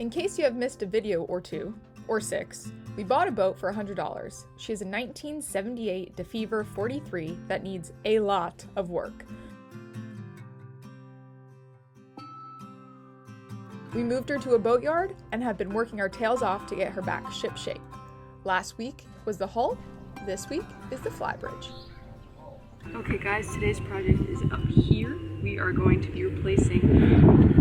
In case you have missed a video or two, or 6, we bought a boat for $100. She is a 1978 DeFever 43 that needs a lot of work. We moved her to a boatyard and have been working our tails off to get her back ship shape. Last week was the hull, this week is the Flybridge. Okay guys, today's project is up here. We are going to be replacing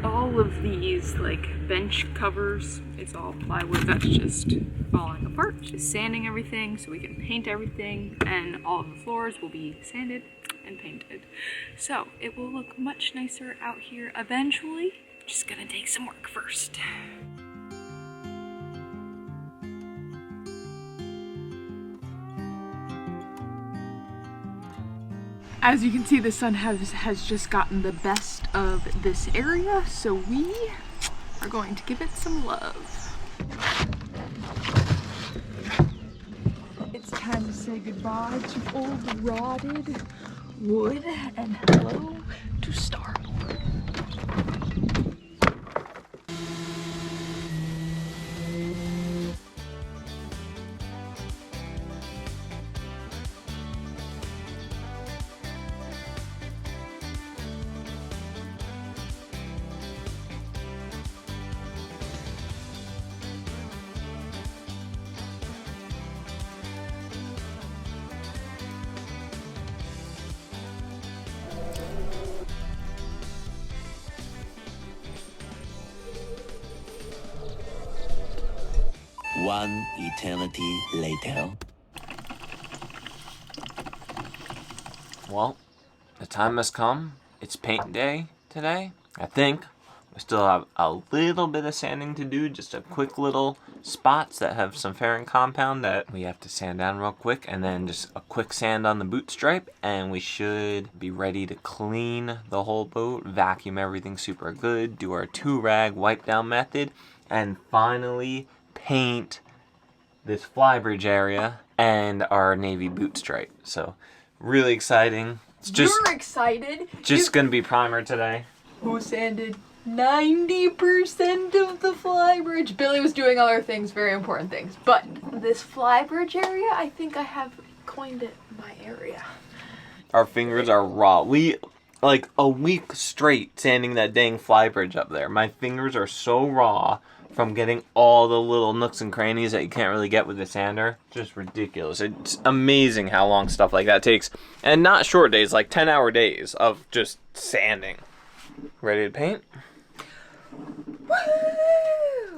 all of these like bench covers. It's all plywood that's just falling apart. Just sanding everything so we can paint everything, and all of the floors will be sanded and painted. So it will look much nicer out here eventually. Just gonna take some work first. As you can see, the sun has just gotten the best of this area, so we are going to give it some love. It's time to say goodbye to old rotted wood and hello to starboard. One eternity later. Well, the time has come. It's paint day today, I think. We still have a little bit of sanding to do, just a quick little spots that have some fairing compound that we have to sand down real quick, and then just a quick sand on the boot stripe, and we should be ready to clean the whole boat, vacuum everything super good, do our 2-rag wipe down method, and finally paint this Flybridge area and our navy boot stripe. So really exciting. It's just You're excited? Just gonna be primer today. Who sanded 90% of the Flybridge? Billy was doing other things, very important things. But this Flybridge area, I think I have coined it my area. Our fingers are raw. We, like a week straight sanding that dang Flybridge up there. My fingers are so raw from getting all the little nooks and crannies that you can't really get with the sander. Just ridiculous. It's amazing how long stuff like that takes. And not short days, like 10-hour days of just sanding. Ready to paint? Woo!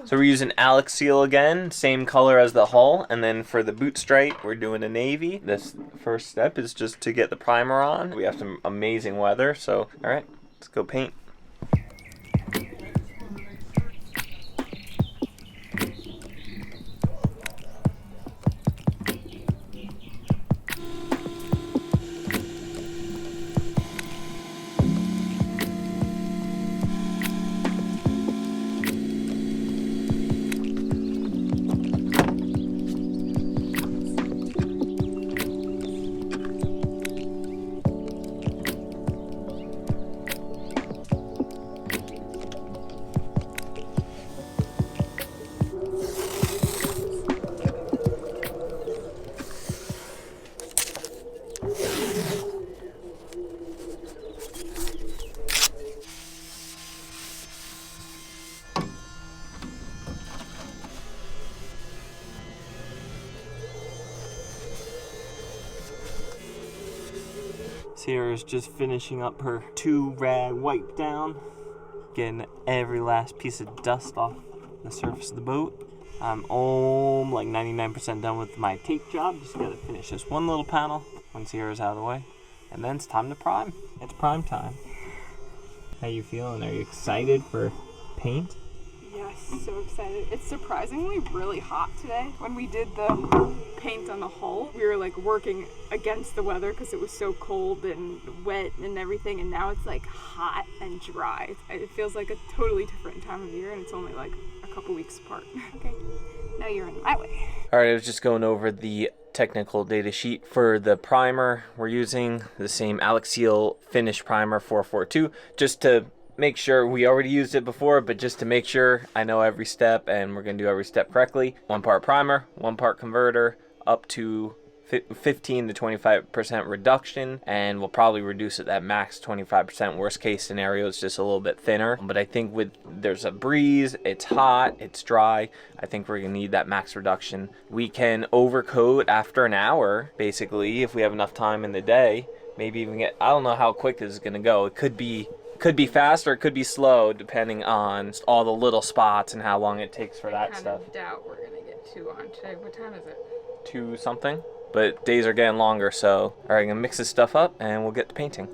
So we're using Alex Seal again, same color as the hull, and then for the boot stripe, we're doing a navy. This first step is just to get the primer on. We have some amazing weather, so all right, let's go paint. Sierra's just finishing up her 2-rag wipe down, getting every last piece of dust off the surface of the boat. I'm like 99% done with my tape job. Just gotta finish this one little panel when Sierra's out of the way, and then it's time to prime. It's prime time. How you feeling? Are you excited for paint? Yes, so excited. It's surprisingly really hot today. When we did the paint on the hull, we were like working against the weather because it was so cold and wet and everything, and now it's like hot and dry. It feels like a totally different time of year, and it's only like a couple weeks apart. Okay, now you're in my way. All right, I was just going over the technical data sheet for the primer. We're using the same Alex Seal Finish Primer 442 just to make sure we already used it before, but just to make sure I know every step and we're going to do every step correctly. 1 part primer, 1 part converter, up to 15 to 25% reduction, and we'll probably reduce it that max 25%. Worst case scenario, it's just a little bit thinner. But I think there's a breeze, it's hot, it's dry, I think we're gonna need that max reduction. We can overcoat after an hour, basically, if we have enough time in the day. Maybe even get, I don't know how quick this is gonna go. It could be fast or it could be slow, depending on all the little spots and how long it takes for that stuff. I doubt we're gonna get 2 on today. What time is it? 2 something. But days are getting longer, so all right, I'm gonna mix this stuff up and we'll get to painting.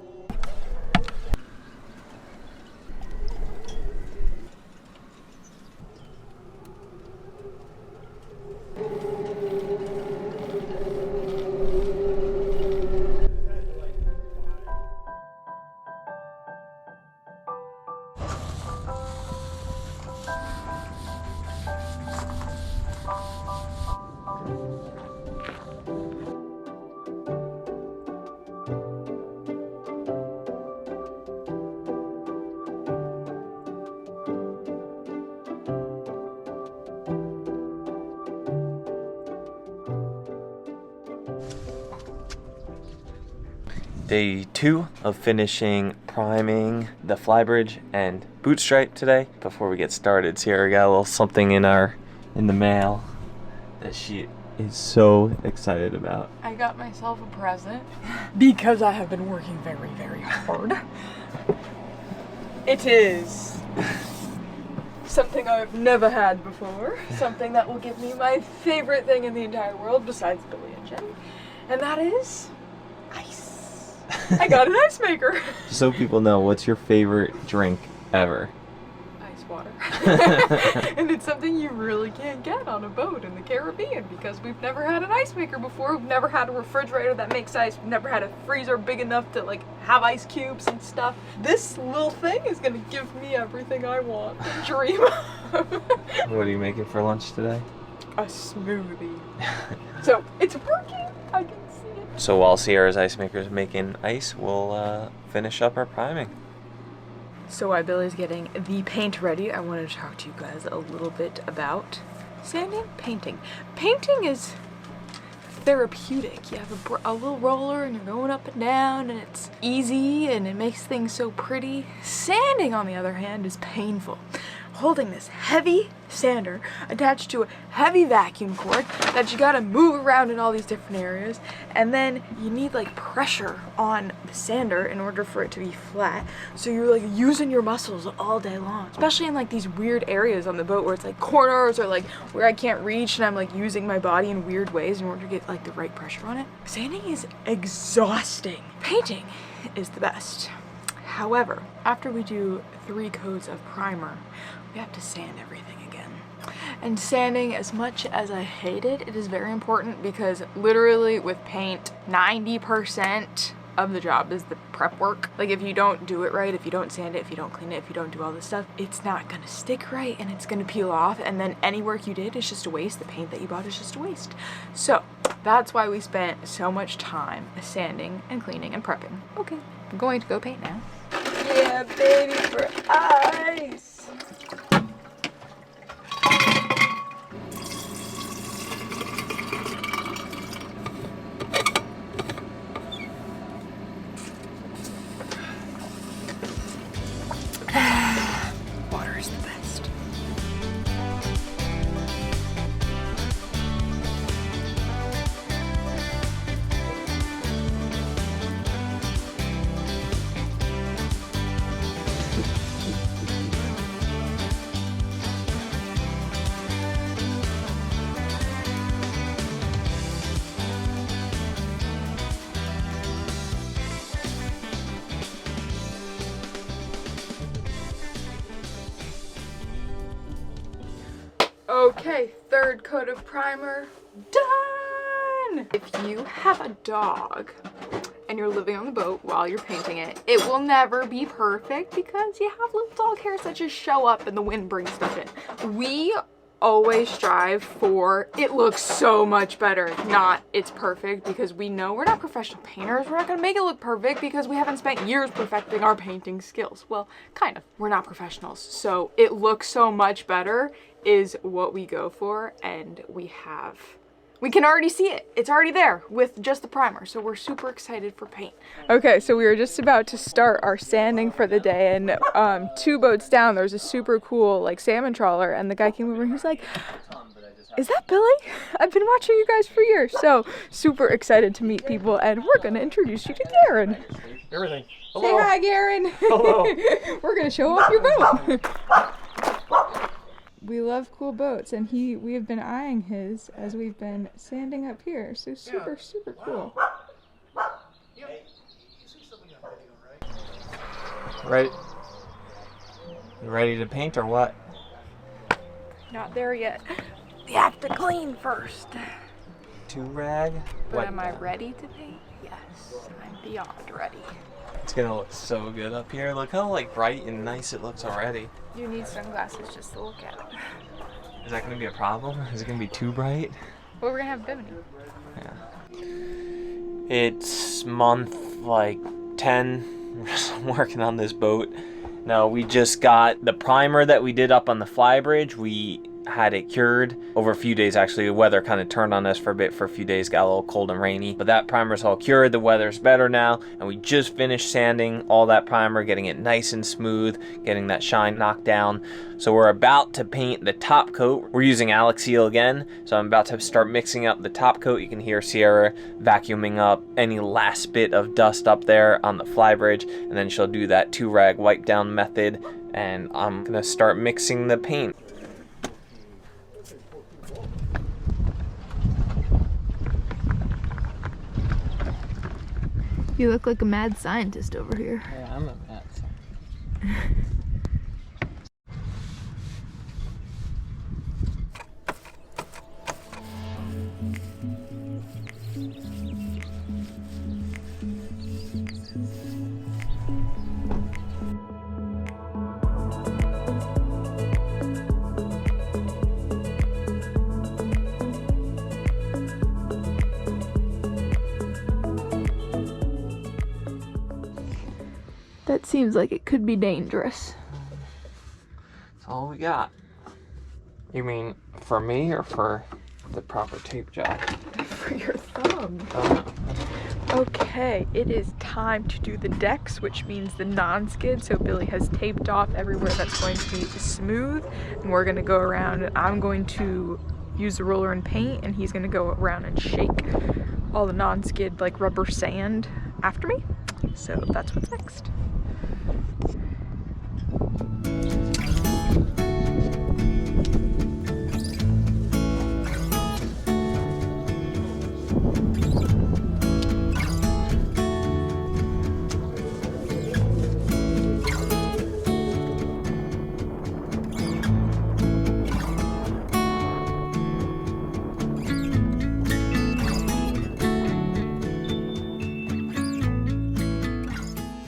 Day 2 of finishing priming the Flybridge and boot stripe today. Before we get started, Sierra got a little something in the mail that she is so excited about. I got myself a present because I have been working very, very hard. It is something I've never had before. Something that will give me my favorite thing in the entire world besides Billy and Jen. And that is ice. I got an ice maker. So people know, what's your favorite drink ever? Ice water. And it's something you really can't get on a boat in the Caribbean because we've never had an ice maker before. We've never had a refrigerator that makes ice. We've never had a freezer big enough to like have ice cubes and stuff. This little thing is gonna give me everything I want and dream of. What are you making for lunch today? A smoothie. So it's working. I can see it. So while Sierra's ice maker is making ice, we'll finish up our priming. So while Billy's getting the paint ready, I wanted to talk to you guys a little bit about sanding, painting. Painting is therapeutic. You have a little roller and you're going up and down and it's easy and it makes things so pretty. Sanding, on the other hand, is painful. Holding this heavy sander attached to a heavy vacuum cord that you gotta move around in all these different areas, and then you need like pressure on the sander in order for it to be flat, so you're like using your muscles all day long, especially in like these weird areas on the boat where it's like corners or like where I can't reach and I'm like using my body in weird ways in order to get like the right pressure on it. Sanding is exhausting. Painting is the best. However, after we do 3 coats of primer, we have to sand everything again. And sanding, as much as I hate it, it is very important because literally with paint, 90% of the job is the prep work. Like if you don't do it right, if you don't sand it, if you don't clean it, if you don't do all this stuff, it's not gonna stick right and it's gonna peel off, and then any work you did is just a waste. The paint that you bought is just a waste. So that's why we spent so much time sanding and cleaning and prepping. Okay, I'm going to go paint now. Yeah, baby, for ice! Water is the best. Okay, 3rd coat of primer, done! If you have a dog and you're living on the boat while you're painting it, it will never be perfect because you have little dog hairs that just show up and the wind brings stuff in. We always strive for it looks so much better, not it's perfect, because we know we're not professional painters. We're not gonna make it look perfect because we haven't spent years perfecting our painting skills. Well, kind of. We're not professionals. So it looks so much better is what we go for, and we can already see it. It's already there with just the primer. So we're super excited for paint. Okay, so we were just about to start our sanding for the day, and 2 boats down, there's a super cool like salmon trawler, and the guy came over and he was like, "Is that Billy? I've been watching you guys for years." So super excited to meet people, and we're gonna introduce you to Garen. Everything. Hello. Say hi, Garen. Hello. We're gonna show off your boat. We love cool boats, and we have been eyeing his as we've been sanding up here. So super cool. Right. You ready to paint or what? Not there yet. You have to clean first. 2-rag. But am I ready to paint? Yes, I'm beyond ready. It's gonna look so good up here. Look how like bright and nice it looks already. You need sunglasses just to look at it. Is that gonna be a problem? Is it gonna be too bright? Well, we're gonna have Bimini. Yeah. It's month like 10. I'm working on this boat. Now we just got the primer that we did up on the Flybridge. We had it cured over a few days. Actually, the weather kind of turned on us for a few days, got a little cold and rainy, but that primer's all cured. The weather's better now, and we just finished sanding all that primer, getting it nice and smooth, getting that shine knocked down. So we're about to paint the top coat. We're using Alex Seal again, so I'm about to start mixing up the top coat. You can hear Sierra vacuuming up any last bit of dust up there on the Flybridge, and then she'll do that 2-rag wipe down method, and I'm gonna start mixing the paint. You look like a mad scientist over here. Yeah, I'm a mad scientist. That seems like it could be dangerous. That's all we got. You mean for me or for the proper tape job? For your thumb. Oh, no. Okay, it is time to do the decks, which means the non-skid. So Billy has taped off everywhere that's going to be smooth, and we're gonna go around, and I'm going to use the roller and paint, and he's gonna go around and shake all the non-skid like rubber sand after me. So that's what's next.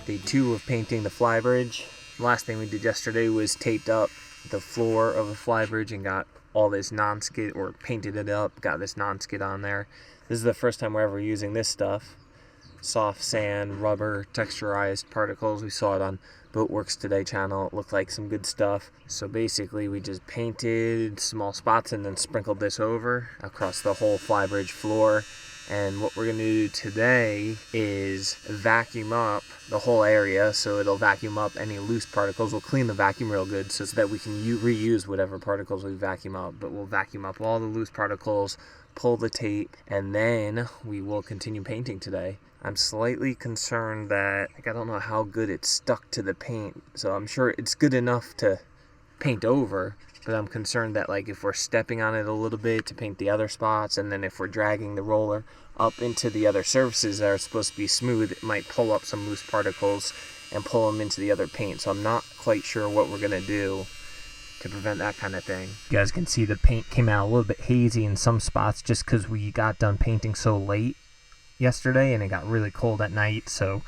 Day 2 of painting the Flybridge. The last thing we did yesterday was taped up the floor of the Flybridge and got all this non-skid, or painted it up, got this non-skid on there. This is the first time we're ever using this stuff. Soft sand, rubber, texturized particles. We saw it on Boatworks Today channel. It looked like some good stuff. So basically we just painted small spots and then sprinkled this over across the whole Flybridge floor. And what we're going to do today is vacuum up the whole area, so it'll vacuum up any loose particles. We'll clean the vacuum real good so that we can reuse whatever particles we vacuum up, but we'll vacuum up all the loose particles, pull the tape, and then we will continue painting today. I'm slightly concerned that, like, I don't know how good it's stuck to the paint, so I'm sure it's good enough to paint over, but I'm concerned that, like, if we're stepping on it a little bit to paint the other spots, and then if we're dragging the roller up into the other surfaces that are supposed to be smooth, it might pull up some loose particles and pull them into the other paint. So I'm not quite sure what we're gonna do to prevent that kind of thing. You guys can see the paint came out a little bit hazy in some spots just because we got done painting so late yesterday and it got really cold at night. So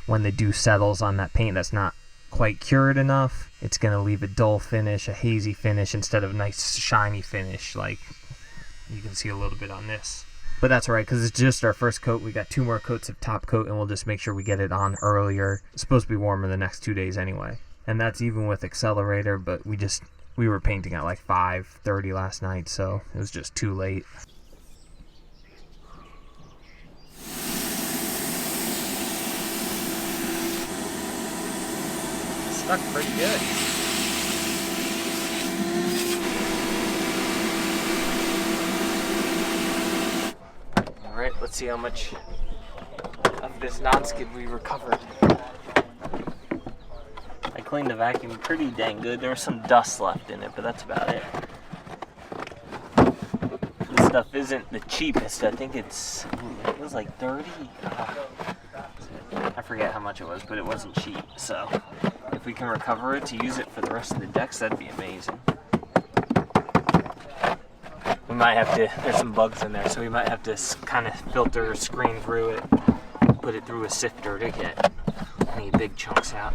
when the dew settles on that paint that's not quite cured enough. It's gonna leave a dull finish, a hazy finish, instead of a nice shiny finish like you can see a little bit on this. But that's alright, because it's just our first coat. We got 2 more coats of top coat, and we'll just make sure we get it on earlier. It's supposed to be warmer the next 2 days anyway. And that's even with accelerator, but we were painting at like 5:30 last night, so it was just too late. Stuck pretty good. Alright, let's see how much of this non-skid we recovered. I cleaned the vacuum pretty dang good. There was some dust left in it, but that's about it. This stuff isn't the cheapest. I think it was like 30. I forget how much it was, but it wasn't cheap. So if we can recover it to use it for the rest of the decks, that'd be amazing. We might have to, there's some bugs in there, so we might have to kind of filter or screen through it, put it through a sifter to get any big chunks out.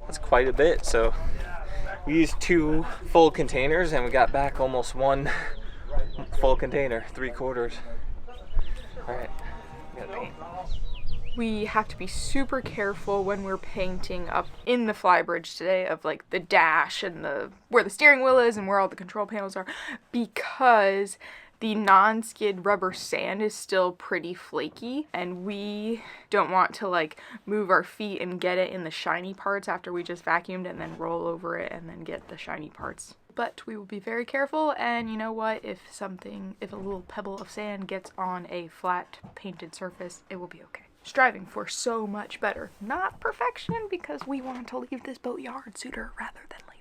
That's quite a bit, so we used 2 full containers and we got back almost 1 full container, 3/4. Alright, we gotta paint. We have to be super careful when we're painting up in the Flybridge today of like the dash and where the steering wheel is and where all the control panels are, because the non-skid rubber sand is still pretty flaky and we don't want to like move our feet and get it in the shiny parts after we just vacuumed and then roll over it and then get the shiny parts. But we will be very careful, and you know what, if a little pebble of sand gets on a flat painted surface, it will be okay. Striving for so much better, not perfection, because we want to leave this boat yard sooner rather than later.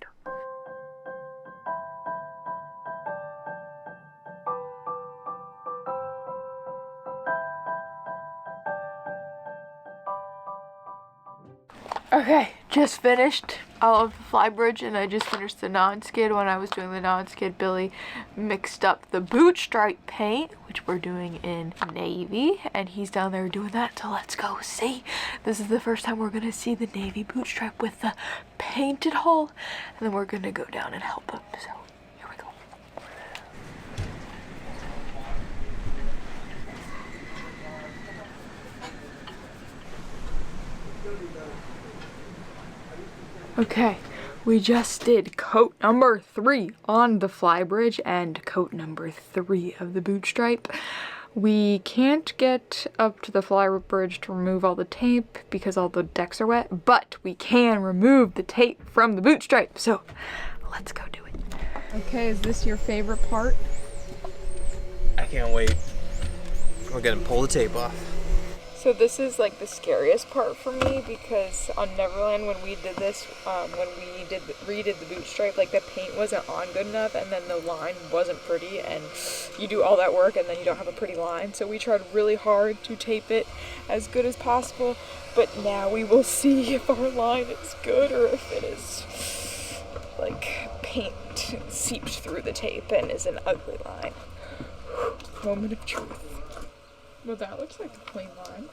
Okay, just finished all of the Flybridge, and I just finished the non-skid. When I was doing the non-skid, Billy mixed up the boot stripe paint, which we're doing in navy, and he's down there doing that, so let's go see. This is the first time we're gonna see the navy boot stripe with the painted hole, and then we're gonna go down and help him, so here we go. Okay, we just did coat number 3 on the Flybridge and coat number 3 of the boot stripe. We can't get up to the Flybridge to remove all the tape because all the decks are wet, but we can remove the tape from the boot stripe, so let's go do it. Okay, is this your favorite part? I can't wait. We're gonna pull the tape off. So this is like the scariest part for me, because on Neverland when we did this, when we redid the boot stripe, like the paint wasn't on good enough and then the line wasn't pretty, and you do all that work and then you don't have a pretty line. So we tried really hard to tape it as good as possible, but now we will see if our line is good or if it is like paint seeped through the tape and is an ugly line. Moment of truth. Well, that looks like a clean line.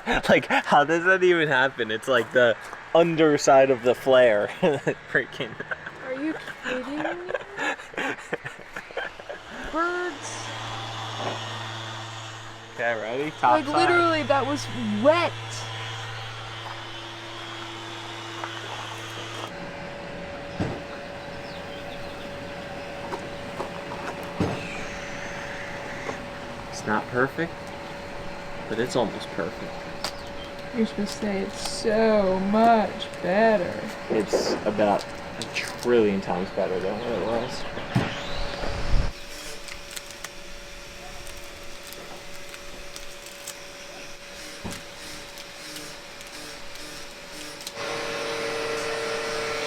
Yeah. Like, how does that even happen? It's like the underside of the flare. Freaking. Are you kidding me? Birds. Okay, ready? Top Like, literally, that was wet. It's not perfect, but it's almost perfect. You're supposed to say it's so much better. It's about 1 trillion times better than what it was.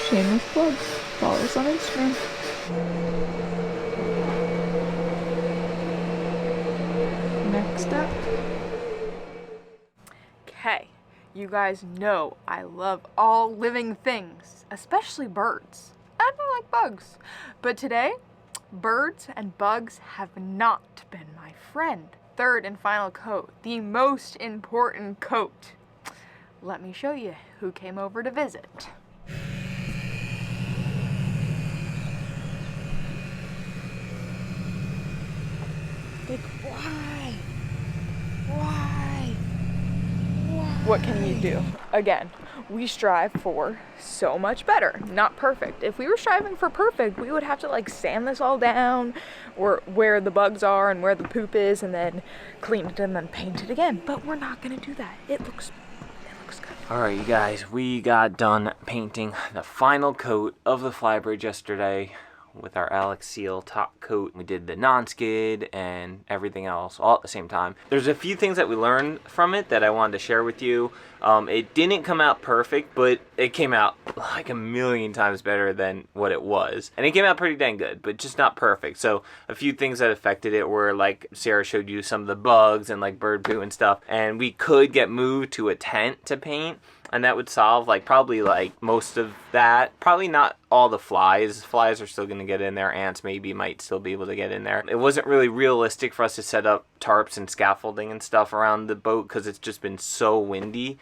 Shameless plugs. Follow us on Instagram. step. Okay, you guys know I love all living things, especially birds. I don't like bugs. But today, birds and bugs have not been my friend. Third and final coat, the most important coat. Let me show you who came over to visit. Like, why? Why? What can you do? Again, we strive for so much better, not perfect. If we were striving for perfect, we would have to like sand this all down, or where the bugs are and where the poop is, and then clean it and then paint it again. But we're not gonna do that. It looks good. Alright, you guys, we got done painting the final coat of the Flybridge yesterday with our Alex Seal top coat. We did the non-skid and everything else all at the same time. There's a few things that we learned from it that I wanted to share with you. It didn't come out perfect, but it came out like a million times better than what it was. And it came out pretty dang good, but just not perfect. So a few things that affected it were, like Sarah showed you, some of the bugs and like bird poo and stuff. And we could get moved to a tent to paint, and that would solve like probably like most of that. Probably not all the flies. Flies are still going to get in there. Ants maybe might still be able to get in there. It wasn't really realistic for us to set up tarps and scaffolding and stuff around the boat because it's just been so windy.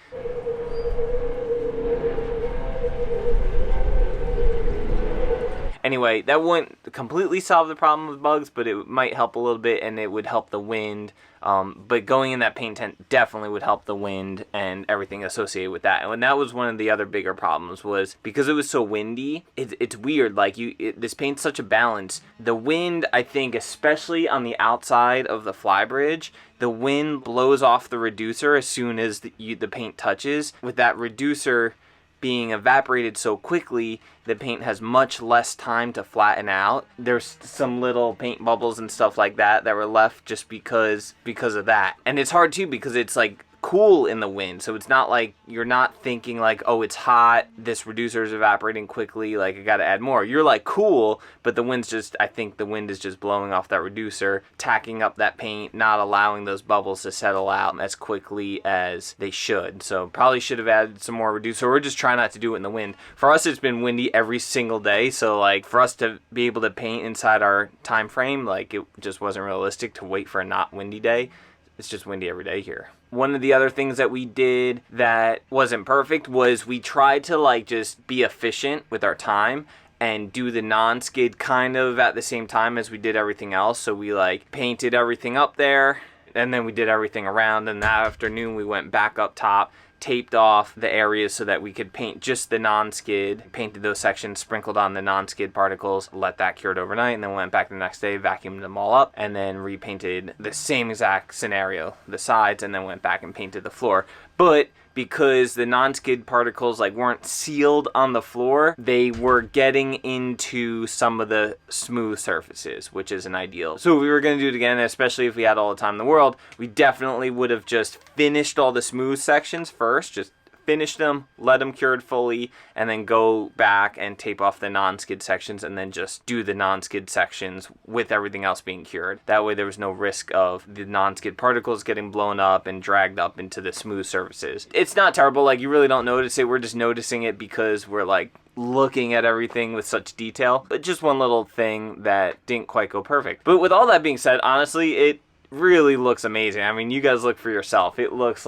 Anyway, that wouldn't completely solve the problem with bugs, but it might help a little bit, and it would help the wind. But going in that paint tent definitely would help the wind and everything associated with that. And that was one of the other bigger problems, was because it was so windy. It's weird. Like this paint's such a balance. The wind, I think, especially on the outside of the Flybridge, the wind blows off the reducer as soon as the paint touches. With that reducer being evaporated so quickly, the paint has much less time to flatten out. There's some little paint bubbles and stuff like that that were left just because of that. And it's hard too because it's like cool in the wind, so it's not like you're not thinking like, oh, it's hot, this reducer is evaporating quickly, like I gotta add more. You're like, cool, but the wind's just, I think the wind is just blowing off that reducer, tacking up that paint, not allowing those bubbles to settle out as quickly as they should. So probably should have added some more reducer. We're just trying not to do it in the wind. For us, it's been windy every single day, so like for us to be able to paint inside our time frame, like it just wasn't realistic to wait for a not windy day. It's just windy every day here. One of the other things that we did that wasn't perfect was we tried to like just be efficient with our time and do the non-skid kind of at the same time as we did everything else. So we like painted everything up there, and then we did everything around, and that afternoon we went back up top, taped off the areas so that we could paint just the non-skid, painted those sections, sprinkled on the non-skid particles, let that cure overnight, and then went back the next day, vacuumed them all up, and then repainted the same exact scenario, the sides, and then went back and painted the floor. But because the non-skid particles like weren't sealed on the floor, they were getting into some of the smooth surfaces, which isn't ideal. So if we were going to do it again, especially if we had all the time in the world, we definitely would have just finished all the smooth sections first, just finish them, let them cured fully, and then go back and tape off the non-skid sections, and then just do the non-skid sections with everything else being cured. That way there was no risk of the non-skid particles getting blown up and dragged up into the smooth surfaces. It's not terrible, like you really don't notice it. We're just noticing it because we're like looking at everything with such detail. But just one little thing that didn't quite go perfect. But with all that being said, honestly, it really looks amazing. I mean, you guys look for yourself. It looks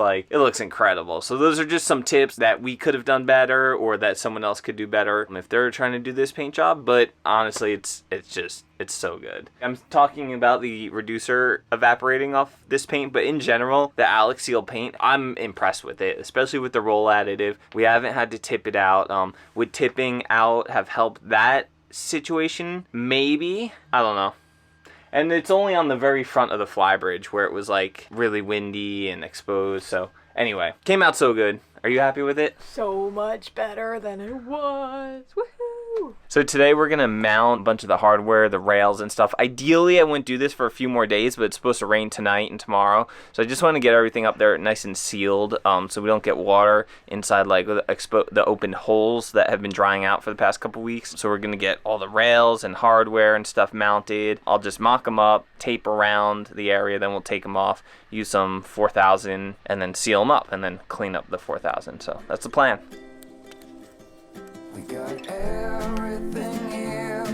incredible. So those are just some tips that we could have done better, or that someone else could do better if they're trying to do this paint job. But honestly, it's so good. I'm talking about the reducer evaporating off this paint, but in general, the Alex Seal paint, I'm impressed with it, especially with the roll additive. We haven't had to tip it out. Would tipping out have helped that situation? Maybe. I don't know. And it's only on the very front of the Flybridge where it was like really windy and exposed. So anyway, came out so good. Are you happy with it? So much better than it was. Woohoo! So today we're gonna mount a bunch of the hardware, the rails and stuff. Ideally, I wouldn't do this for a few more days, but it's supposed to rain tonight and tomorrow. So I just want to get everything up there nice and sealed, so we don't get water inside like the open holes that have been drying out for the past couple weeks. So we're gonna get all the rails and hardware and stuff mounted. I'll just mock them up, tape around the area, then we'll take them off, use some 4000, and then seal them up, and then clean up the 4000. So that's the plan. We got everything here,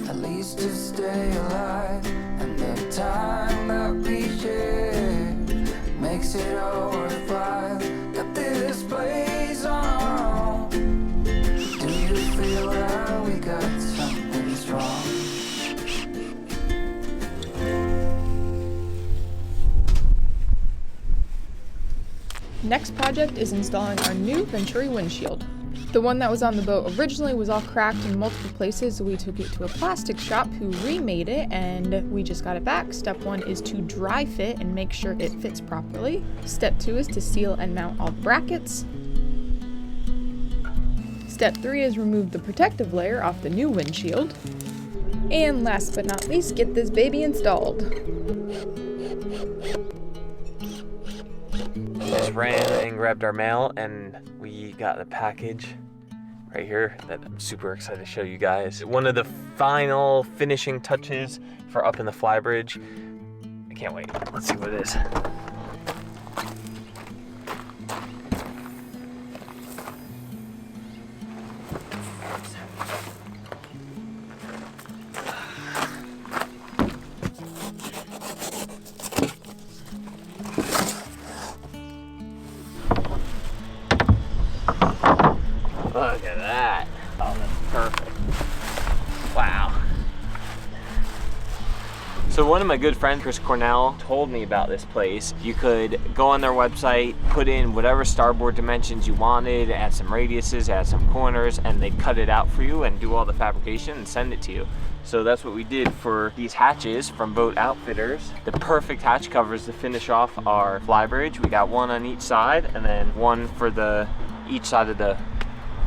at least to stay alive, and the time that we share makes it all worthwhile. Got this place on our own. Do you feel that we got something strong? Next project is installing our new Venturi windshield. The one that was on the boat originally was all cracked in multiple places, so we took it to a plastic shop who remade it, and we just got it back. Step 1 is to dry fit and make sure it fits properly. Step 2 is to seal and mount all the brackets. Step 3 is remove the protective layer off the new windshield. And last but not least, get this baby installed. Just ran and grabbed our mail, and we got a package right here that I'm super excited to show you guys. One of the final finishing touches for up in the Flybridge. I can't wait. Let's see what it is. Look at that. Oh, that's perfect. Wow. So one of my good friends, Chris Cornell, told me about this place. You could go on their website, put in whatever starboard dimensions you wanted, add some radiuses, add some corners, and they'd cut it out for you and do all the fabrication and send it to you. So that's what we did for these hatches from Boat Outfitters. The perfect hatch covers to finish off our Flybridge. We got one on each side, and then one for each side of the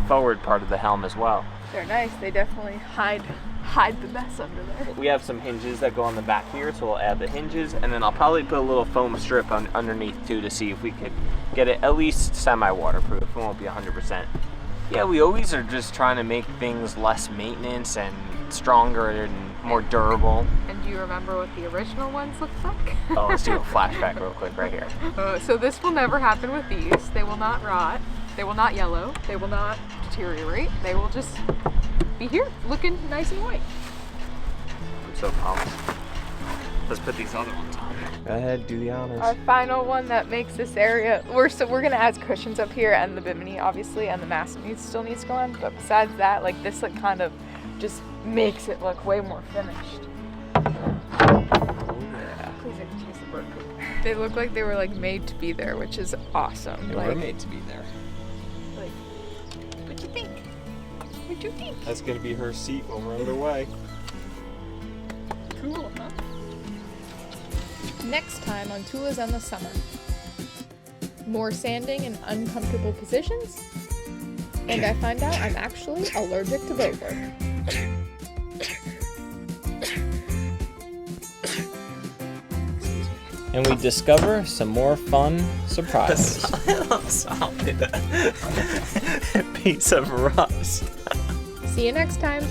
forward part of the helm as well. They're nice. They definitely hide the mess under there. We have some hinges that go on the back here, so we'll add the hinges, and then I'll probably put a little foam strip underneath too to see if we could get it at least semi-waterproof. It won't be 100%. Yeah, we always are just trying to make things less maintenance and stronger and more durable. And do you remember what the original ones looked like? Oh, let's do a flashback real quick right here. So this will never happen with these. They will not rot. They will not yellow. They will not deteriorate. They will just be here looking nice and white. I'm so pumped. Let's put these other ones on. Go ahead, do the honors. Our final one that makes this area, we're gonna add cushions up here and the bimini obviously, and the mast still needs to go on. But besides that, like this like kind of just makes it look way more finished. Oh yeah. Please excuse the bird poop. They look like they were like made to be there, which is awesome. They were made to be there. Like, what do you think? What do you think? That's gonna be her seat when we're underway. Cool, huh? Next time on Tula's in the Summer. More sanding in uncomfortable positions, and I find out I'm actually allergic to boat work. And we discover some more fun surprises. Solid piece of rust. See you next time.